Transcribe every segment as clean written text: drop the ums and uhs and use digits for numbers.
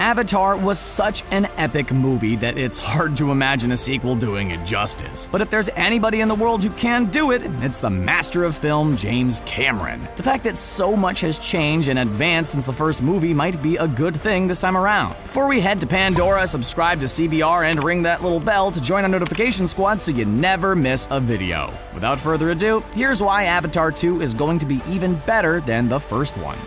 Avatar was such an epic movie that it's hard to imagine a sequel doing it justice. But if there's anybody in the world who can do it, it's the master of film, James Cameron. The fact that so much has changed and advanced since the first movie might be a good thing this time around. Before we head to Pandora, subscribe to CBR and ring that little bell to join our notification squad so you never miss a video. Without further ado, here's why Avatar 2 is going to be even better than the first one.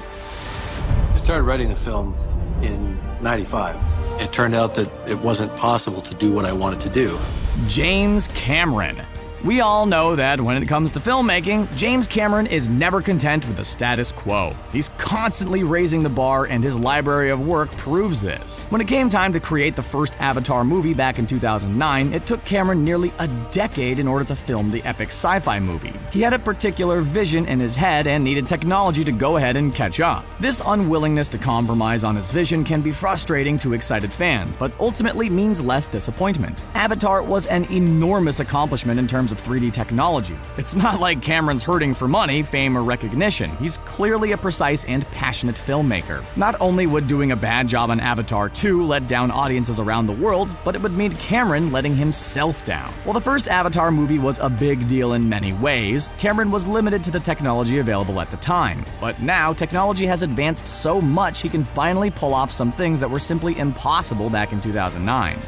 I started writing the film in '95. It turned out that it wasn't possible to do what I wanted to do. James Cameron. We all know that when it comes to filmmaking, James Cameron is never content with the status quo. He's constantly raising the bar, and his library of work proves this. When it came time to create the first Avatar movie back in 2009, it took Cameron nearly a decade in order to film the epic sci-fi movie. He had a particular vision in his head and needed technology to go ahead and catch up. This unwillingness to compromise on his vision can be frustrating to excited fans, but ultimately means less disappointment. Avatar was an enormous accomplishment in terms of 3D technology. It's not like Cameron's hurting for money, fame, or recognition. He's clearly a precise and passionate filmmaker. Not only would doing a bad job on Avatar 2 let down audiences around the world, but it would mean Cameron letting himself down. While the first Avatar movie was a big deal in many ways, Cameron was limited to the technology available at the time. But now, technology has advanced so much he can finally pull off some things that were simply impossible back in 2009.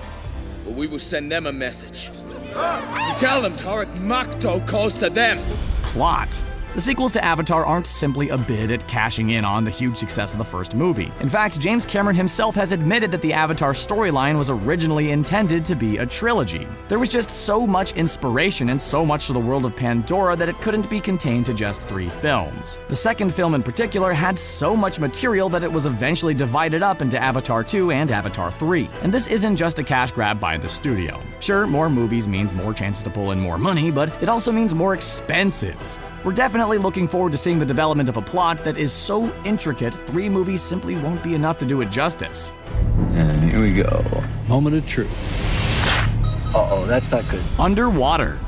Well, we will send them a message. You tell them Tarek Makto calls to them. Plot. The sequels to Avatar aren't simply a bid at cashing in on the huge success of the first movie. In fact, James Cameron himself has admitted that the Avatar storyline was originally intended to be a trilogy. There was just so much inspiration and so much to the world of Pandora that it couldn't be contained to just 3 films. The second film in particular had so much material that it was eventually divided up into Avatar 2 and Avatar 3. And this isn't just a cash grab by the studio. Sure, more movies means more chances to pull in more money, but it also means more expenses. We're definitely looking forward to seeing the development of a plot that is so intricate, 3 movies simply won't be enough to do it justice. And here we go. Moment of truth. Uh-oh, that's not good. Underwater.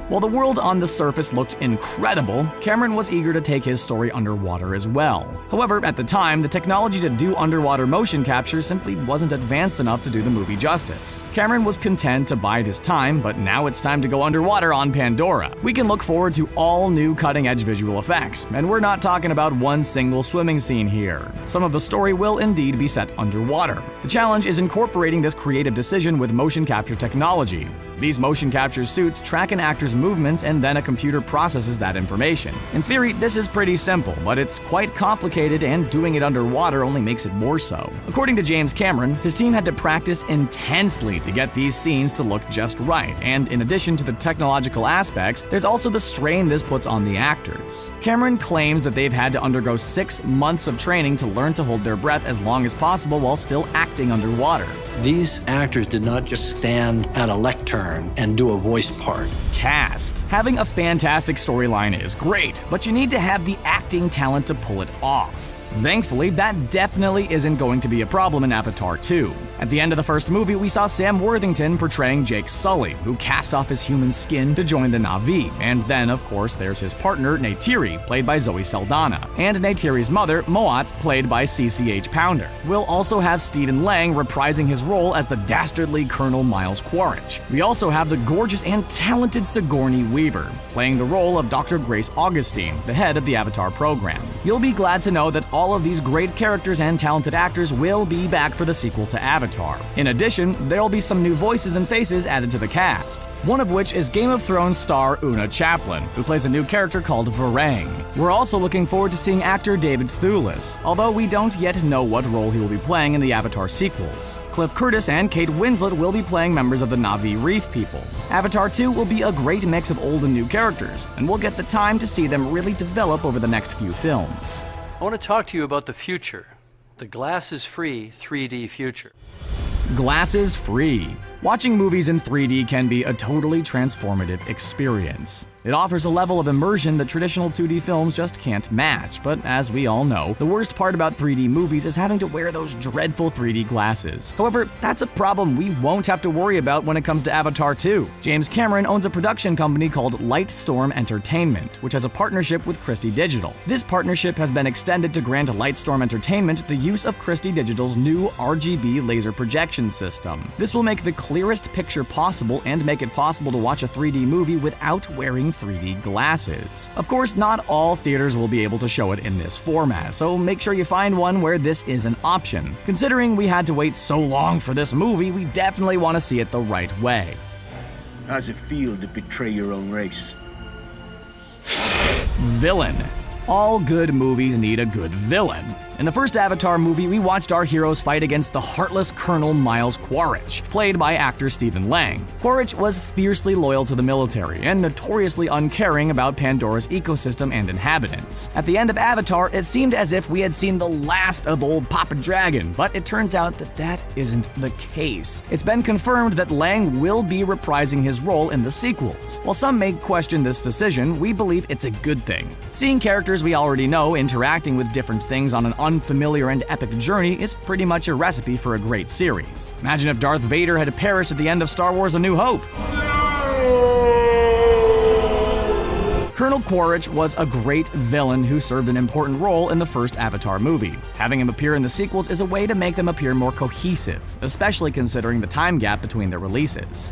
While the world on the surface looked incredible, Cameron was eager to take his story underwater as well. However, at the time, the technology to do underwater motion capture simply wasn't advanced enough to do the movie justice. Cameron was content to bide his time, but now it's time to go underwater on Pandora. We can look forward to all new cutting-edge visual effects, and we're not talking about one single swimming scene here. Some of the story will indeed be set underwater. The challenge is incorporating this creative decision with motion capture technology. These motion capture suits track an actor's movements and then a computer processes that information. In theory, this is pretty simple, but it's quite complicated, and doing it underwater only makes it more so. According to James Cameron, his team had to practice intensely to get these scenes to look just right, and in addition to the technological aspects, there's also the strain this puts on the actors. Cameron claims that they've had to undergo 6 months of training to learn to hold their breath as long as possible while still acting underwater. These actors did not just stand at a lectern and do a voice part. Cast. Having a fantastic storyline is great, but you need to have the acting talent to pull it off. Thankfully, that definitely isn't going to be a problem in Avatar 2. At the end of the first movie, we saw Sam Worthington portraying Jake Sully, who cast off his human skin to join the Na'vi. And then, of course, there's his partner, Neytiri, played by Zoe Saldana, and Neytiri's mother, Moat, played by CCH Pounder. We'll also have Stephen Lang reprising his role as the dastardly Colonel Miles Quaritch. We also have the gorgeous and talented Sigourney Weaver, playing the role of Dr. Grace Augustine, the head of the Avatar program. You'll be glad to know that all of these great characters and talented actors will be back for the sequel to Avatar. In addition, there'll be some new voices and faces added to the cast, one of which is Game of Thrones star Una Chaplin, who plays a new character called Varang. We're also looking forward to seeing actor David Thewlis, although we don't yet know what role he will be playing in the Avatar sequels. Cliff Curtis and Kate Winslet will be playing members of the Na'vi Reef people. Avatar 2 will be a great mix of old and new characters, and we'll get the time to see them really develop over the next few films. I want to talk to you about the future, the glasses-free 3D future. Glasses free. Watching movies in 3D can be a totally transformative experience. It offers a level of immersion that traditional 2D films just can't match, but as we all know, the worst part about 3D movies is having to wear those dreadful 3D glasses. However, that's a problem we won't have to worry about when it comes to Avatar 2. James Cameron owns a production company called Lightstorm Entertainment, which has a partnership with Christie Digital. This partnership has been extended to grant Lightstorm Entertainment the use of Christie Digital's new RGB laser projection system. This will make the clearest picture possible and make it possible to watch a 3D movie without wearing 3D glasses. Of course, not all theaters will be able to show it in this format, so make sure you find one where this is an option. Considering we had to wait so long for this movie, we definitely want to see it the right way. How's it feel to betray your own race? Villain. All good movies need a good villain. In the first Avatar movie, we watched our heroes fight against the heartless Colonel Miles Quaritch, played by actor Stephen Lang. Quaritch was fiercely loyal to the military and notoriously uncaring about Pandora's ecosystem and inhabitants. At the end of Avatar, it seemed as if we had seen the last of old Papa Dragon, but it turns out that that isn't the case. It's been confirmed that Lang will be reprising his role in the sequels. While some may question this decision, we believe it's a good thing. Seeing characters we already know interacting with different things on an unfamiliar and epic journey is pretty much a recipe for a great series. Imagine if Darth Vader had perished at the end of Star Wars: A New Hope. Colonel Quaritch was a great villain who served an important role in the first Avatar movie. Having him appear in the sequels is a way to make them appear more cohesive, especially considering the time gap between their releases.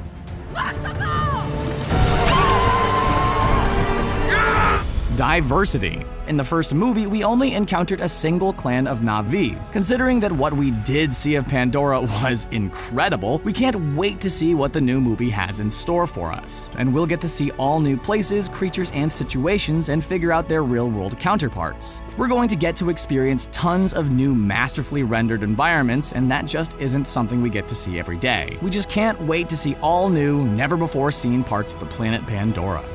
Diversity. In the first movie, we only encountered a single clan of Na'vi. Considering that what we did see of Pandora was incredible, we can't wait to see what the new movie has in store for us. And we'll get to see all new places, creatures, and situations and figure out their real-world counterparts. We're going to get to experience tons of new masterfully rendered environments, and that just isn't something we get to see every day. We just can't wait to see all new, never-before-seen parts of the planet Pandora.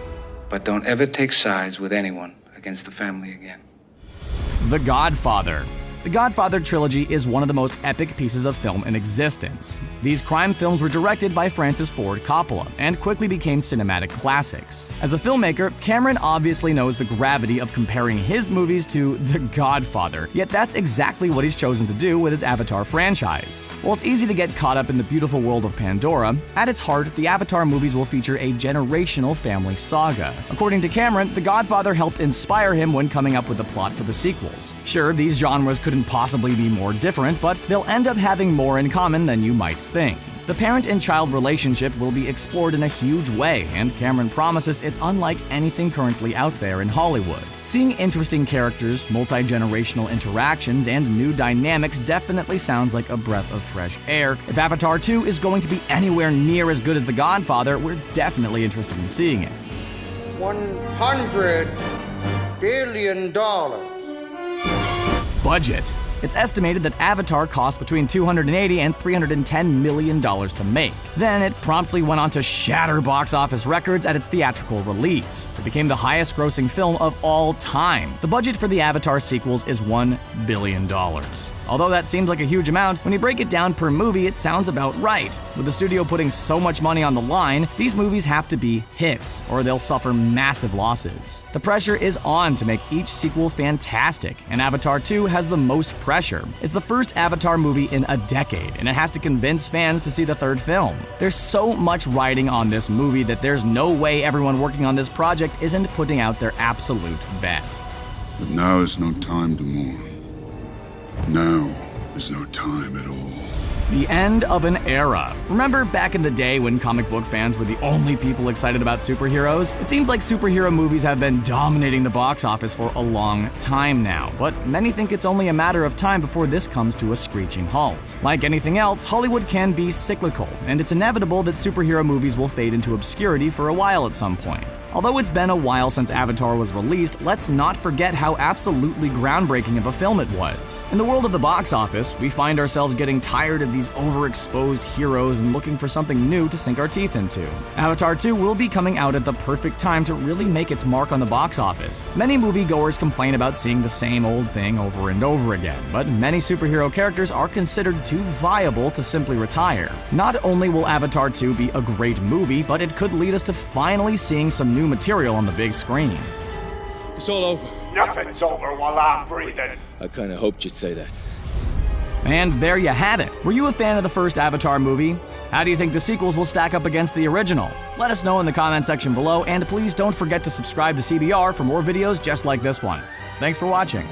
But don't ever take sides with anyone against the family again. The Godfather. The Godfather trilogy is one of the most epic pieces of film in existence. These crime films were directed by Francis Ford Coppola and quickly became cinematic classics. As a filmmaker, Cameron obviously knows the gravity of comparing his movies to The Godfather, yet that's exactly what he's chosen to do with his Avatar franchise. While it's easy to get caught up in the beautiful world of Pandora, at its heart, the Avatar movies will feature a generational family saga. According to Cameron, The Godfather helped inspire him when coming up with the plot for the sequels. Sure, these genres couldn't possibly be more different, but they'll end up having more in common than you might think. The parent and child relationship will be explored in a huge way, and Cameron promises it's unlike anything currently out there in Hollywood. Seeing interesting characters, multi-generational interactions, and new dynamics definitely sounds like a breath of fresh air. If Avatar 2 is going to be anywhere near as good as The Godfather, we're definitely interested in seeing it. $100 billion. Budget. It's estimated that Avatar cost between $280 and $310 million to make. Then it promptly went on to shatter box office records at its theatrical release. It became the highest-grossing film of all time. The budget for the Avatar sequels is $1 billion. Although that seems like a huge amount, when you break it down per movie, it sounds about right. With the studio putting so much money on the line, these movies have to be hits, or they'll suffer massive losses. The pressure is on to make each sequel fantastic, and Avatar 2 has the most pressure. It's the first Avatar movie in a decade, and it has to convince fans to see the third film. There's so much riding on this movie that there's no way everyone working on this project isn't putting out their absolute best. But now is no time to mourn. Now is no time at all. The end of an era. Remember back in the day when comic book fans were the only people excited about superheroes? It seems like superhero movies have been dominating the box office for a long time now, but many think it's only a matter of time before this comes to a screeching halt. Like anything else, Hollywood can be cyclical, and it's inevitable that superhero movies will fade into obscurity for a while at some point. Although it's been a while since Avatar was released, let's not forget how absolutely groundbreaking of a film it was. In the world of the box office, we find ourselves getting tired of these overexposed heroes and looking for something new to sink our teeth into. Avatar 2 will be coming out at the perfect time to really make its mark on the box office. Many moviegoers complain about seeing the same old thing over and over again, but many superhero characters are considered too viable to simply retire. Not only will Avatar 2 be a great movie, but it could lead us to finally seeing some new new material on the big screen. It's all over. Nothing's over while I'm breathing. I kind of hoped you'd say that. And there you have it. Were you a fan of the first Avatar movie? How do you think the sequels will stack up against the original? Let us know in the comment section below, and please don't forget to subscribe to CBR for more videos just like this one. Thanks for watching.